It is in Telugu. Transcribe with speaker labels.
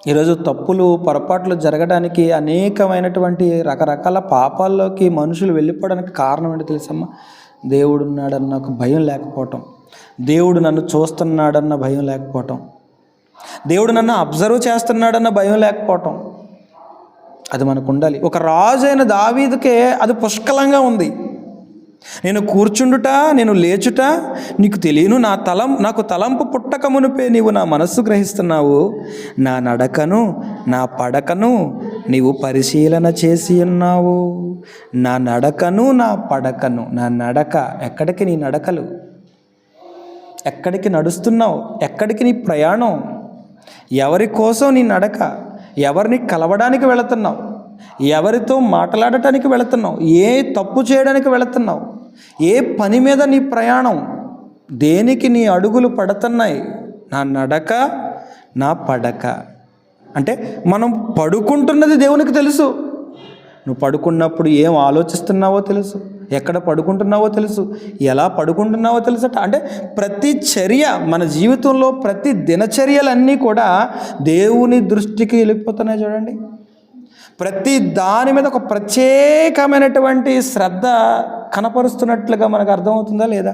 Speaker 1: ఈరోజు తప్పులు పొరపాట్లు జరగడానికి అనేకమైనటువంటి రకరకాల పాపాల్లోకి మనుషులు వెళ్ళిపోవడానికి కారణం ఏంటో తెలుసమ్మా? దేవుడు ఉన్నాడన్న ఒక భయం లేకపోవటం, దేవుడు నన్ను చూస్తున్నాడన్న భయం లేకపోవటం, దేవుడు నన్ను అబ్జర్వ్ చేస్తున్నాడన్న భయం లేకపోవటం. అది మనకు ఉండాలి. ఒక రాజు అయిన దావీదుకే అది పుష్కలంగా ఉంది. నేను కూర్చుండుట, నేను లేచుట నీకు తెలియను, నాకు తలంపు పుట్టక మునిపే నీవు నా మనస్సు గ్రహిస్తున్నావు, నా నడకను నా పడకను నీవు పరిశీలన చేసి ఉన్నావు. నా నడకను నా పడకను. నా నడక ఎక్కడికి? నీ నడకలు ఎక్కడికి నడుస్తున్నావు? ఎక్కడికి నీ ప్రయాణం? ఎవరి కోసం నీ నడక? ఎవరిని కలవడానికి వెళుతున్నావు? ఎవరితో మాట్లాడటానికి వెళుతున్నావు? ఏ తప్పు చేయడానికి వెళుతున్నావు? ఏ పని మీద నీ ప్రయాణం? దేనికి నీ అడుగులు పడుతున్నాయి? నా నడక నా పడక. అంటే మనం పడుకుంటున్నది దేవునికి తెలుసు. నువ్వు పడుకున్నప్పుడు ఏం ఆలోచిస్తున్నావో తెలుసు, ఎక్కడ పడుకుంటున్నావో తెలుసు, ఎలా పడుకుంటున్నావో తెలుసట. అంటే ప్రతి చర్య మన జీవితంలో, ప్రతి దినచర్యలన్నీ కూడా దేవుని దృష్టికి వెళ్ళిపోతున్నాయి. చూడండి, ప్రతి దాని మీద ఒక ప్రత్యేకమైనటువంటి శ్రద్ధ కనపరుస్తున్నట్లుగా మనకు అర్థమవుతుందా లేదా?